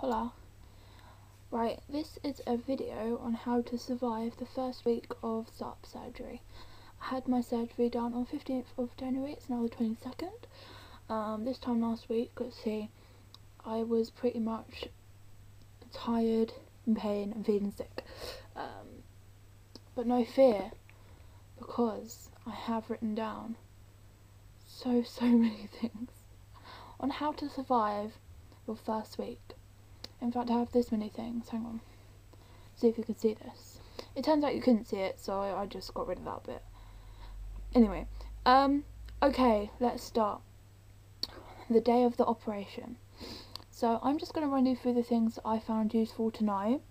Hola. Right, this is a video on how to survive the first week of Sarpe surgery. I had my surgery done on 15th of January, it's now the 22nd. This time last week, let's see, I was pretty much tired, in pain and feeling sick. But no fear, because I have written down so many things on how to survive your first week. In fact, I have this many things. Hang on. See if you can see this. It turns out you couldn't see it, so I just got rid of that bit. Anyway, okay, let's start. The day of the operation. So I'm just going to run you through the things that I found useful to know,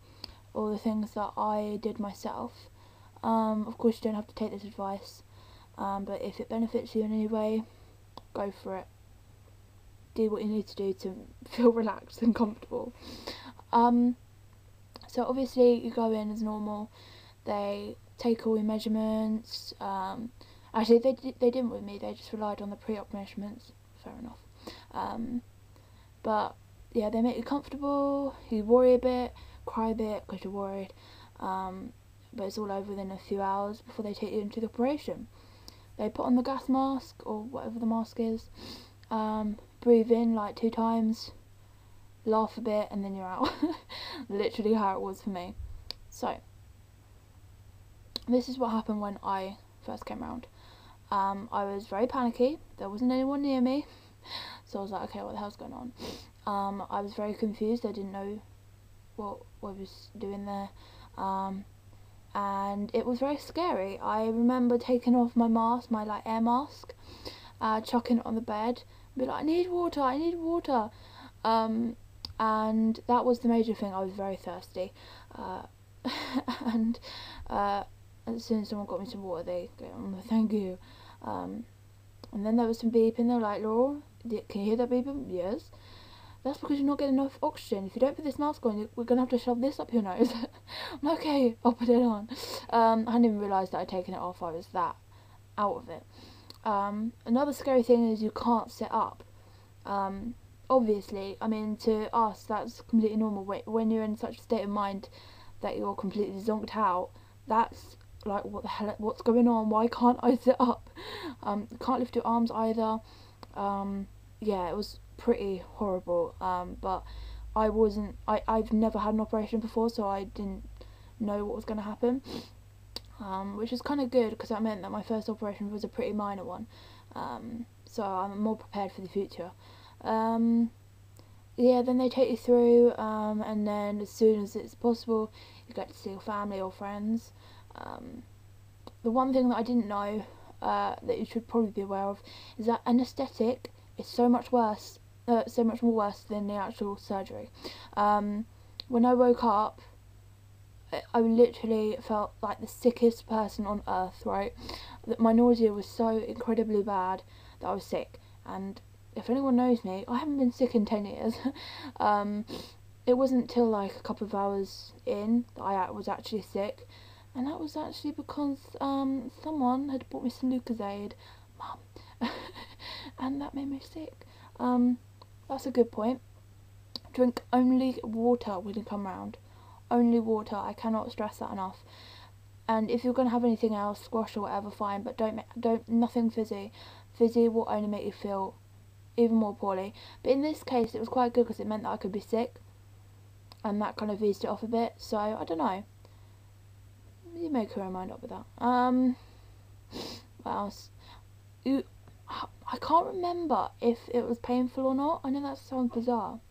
or the things that I did myself. Of course, you don't have to take this advice, but if it benefits you in any way, go for it. Do what you need to do to feel relaxed and comfortable. So obviously you go in as normal. They take all your measurements. Actually, they didn't with me. They just relied on the pre-op measurements. Fair enough. But yeah, they make you comfortable. You worry a bit, cry a bit because you're worried. But it's all over within a few hours before they take you into the operation. They put on the gas mask or whatever the mask is. Breathe in like 2 times, laugh a bit, and then you're out. Literally how it was for me. So this is what happened when I first came round. I was very panicky. There wasn't anyone near me, so I was like, okay, what the hell's going on? I was very confused. I didn't know what I was doing there, and it was very scary. I remember taking off my mask, my like air mask, chucking it on the bed, be like, I need water, and that was the major thing. I was very thirsty, and as soon as someone got me some water, they go, oh, thank you, and then there was some beeping. They were like, Laura, can you hear that beeping? Yes. That's because you're not getting enough oxygen. If you don't put this mask on, we're going to have to shove this up your nose. I'm like, okay, I'll put it on. I hadn't even realised that I'd taken it off. I was that out of it. Another scary thing is you can't sit up. Obviously, I mean, to us that's completely normal. When you're in such a state of mind that you're completely zonked out, that's like, what the hell, what's going on? Why can't I sit up? Can't lift your arms either. Yeah, it was pretty horrible. But I've never had an operation before, so I didn't know what was going to happen. Which is kind of good, because that meant that my first operation was a pretty minor one, so I'm more prepared for the future. Yeah, then they take you through, and then as soon as it's possible, you get to see your family or friends. The one thing that I didn't know, that you should probably be aware of, is that anaesthetic is so much more worse than the actual surgery. When I woke up, I literally felt like the sickest person on earth, right? My nausea was so incredibly bad that I was sick, and if anyone knows me, I haven't been sick in 10 years. It wasn't until like a couple of hours in that I was actually sick, and that was actually because someone had bought me some Lucozade, Mum, and that made me sick. That's a good point. Drink only water when you come round. Only water. I cannot stress that enough. And if you're gonna have anything else, squash or whatever, fine, but nothing fizzy. Fizzy will only make you feel even more poorly. But in this case, it was quite good because it meant that I could be sick, and that kind of eased it off a bit. So I don't know. You make your own mind up with that. What else? I can't remember if it was painful or not. I know that sounds bizarre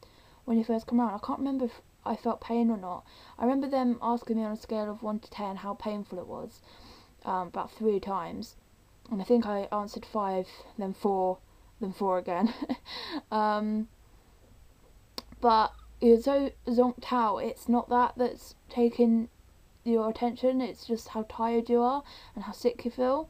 when you first come around. I can't remember if I felt pain or not. I remember them asking me on a scale of 1 to 10 how painful it was, about 3 times, and I think I answered 5, then 4, then 4 again. But you're so zonked out, it's not that's taking your attention, it's just how tired you are and how sick you feel.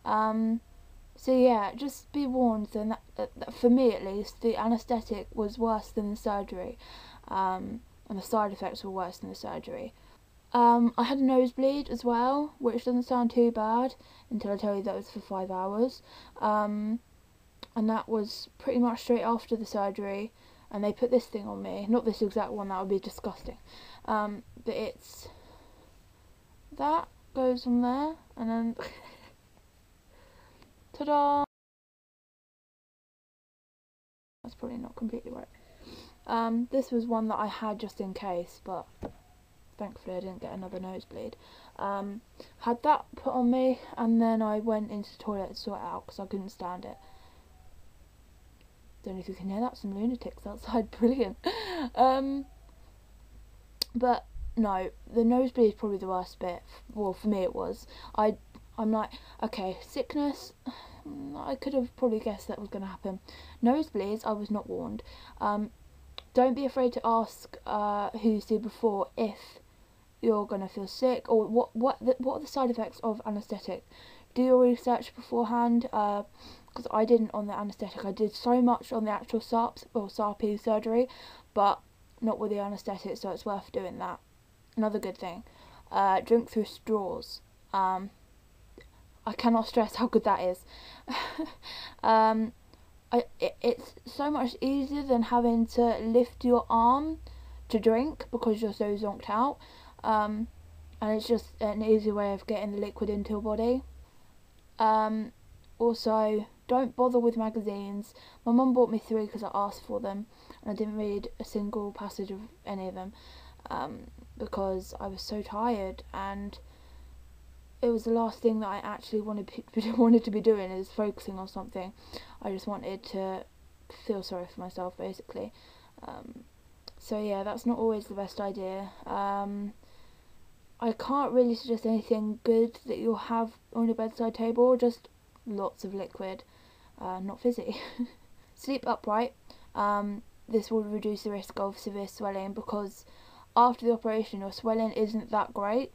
So yeah, just be warned then that for me at least, the anaesthetic was worse than the surgery, and the side effects were worse than the surgery. I had a nosebleed as well, which doesn't sound too bad until I tell you that it was for 5 hours, and that was pretty much straight after the surgery. and they put this thing on me. Not this exact one, that would be disgusting. But it's that goes on there, and then ta-da! That's probably not completely right. This was one that I had just in case, but thankfully I didn't get another nosebleed. Had that put on me, and then I went into the toilet to sort it out because I couldn't stand it. Don't know if you can hear that, some lunatics outside, brilliant. But no, the nosebleed is probably the worst bit. Well, for me it was. I'm like, okay, sickness, I could have probably guessed that was going to happen. Nosebleeds, I was not warned. Don't be afraid to ask who you see before if you're going to feel sick, or what are the side effects of anaesthetic. Do your research beforehand, because I didn't on the anaesthetic. I did so much on the actual Sarpe surgery, but not with the anaesthetic, so it's worth doing that. Another good thing, drink through straws. I cannot stress how good that is. It's so much easier than having to lift your arm to drink because you're so zonked out. And it's just an easy way of getting the liquid into your body. Also, don't bother with magazines. My mum bought me 3 because I asked for them, and I didn't read a single passage of any of them because I was so tired, and it was the last thing that I actually wanted to be doing, is focusing on something. I just wanted to feel sorry for myself, basically. So yeah, that's not always the best idea. I can't really suggest anything good that you'll have on your bedside table, just lots of liquid, not fizzy. Sleep upright. This will reduce the risk of severe swelling, because after the operation your swelling isn't that great.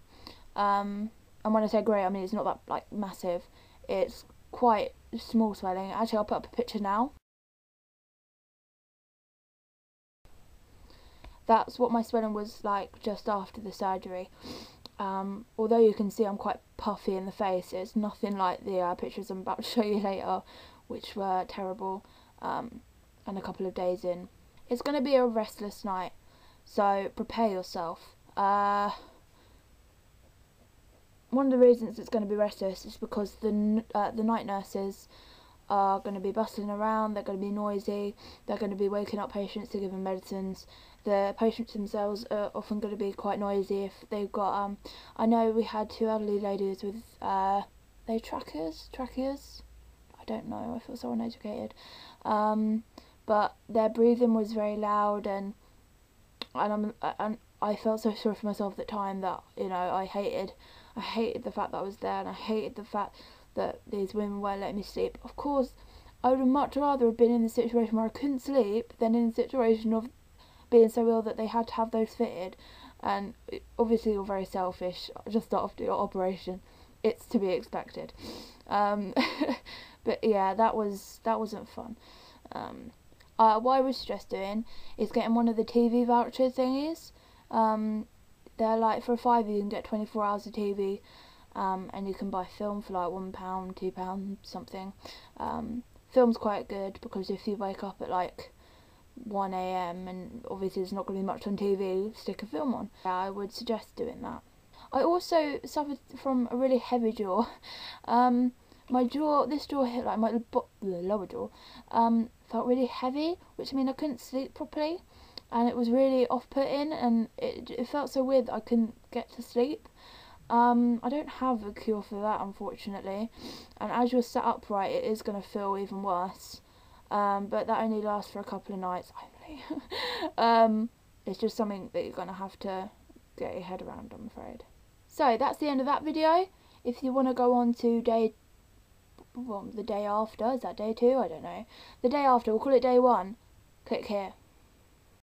And when I say great, I mean it's not that like massive. It's quite small swelling. Actually, I'll put up a picture now. That's what my swelling was like just after the surgery. Although you can see I'm quite puffy in the face, it's nothing like the pictures I'm about to show you later, which were terrible, and a couple of days in. It's going to be a restless night, so prepare yourself. One of the reasons it's going to be restless is because the night nurses are going to be bustling around, they're going to be noisy, they're going to be waking up patients to give them medicines. The patients themselves are often going to be quite noisy if they've got, I know we had 2 elderly ladies with, they tracheas? I don't know, I feel so uneducated. But their breathing was very loud, and I felt so sorry for myself at the time that, you know, I hated the fact that I was there, and I hated the fact that these women weren't letting me sleep. Of course, I would much rather have been in the situation where I couldn't sleep than in the situation of being so ill that they had to have those fitted. And obviously you're very selfish just after your operation. It's to be expected. But yeah, that wasn't fun. What I would suggest doing is getting one of the TV voucher thingies. They're like, for a £5 you can get 24 hours of TV, and you can buy film for like £1, £2, something. Film's quite good because if you wake up at like 1 AM and obviously there's not going to be much on TV, stick a film on. Yeah, I would suggest doing that. I also suffered from a really heavy jaw. My jaw, this jaw hit like my lower jaw, felt really heavy, which means I couldn't sleep properly, and it was really off-putting, and it felt so weird that I couldn't get to sleep. I don't have a cure for that, unfortunately, and as you're sat upright it is going to feel even worse, but that only lasts for a couple of nights only. It's just something that you're going to have to get your head around, I'm afraid. So that's the end of that video. If you want to go on to the day after, is that day 2? I don't know. The day after, we'll call it day 1. Click here.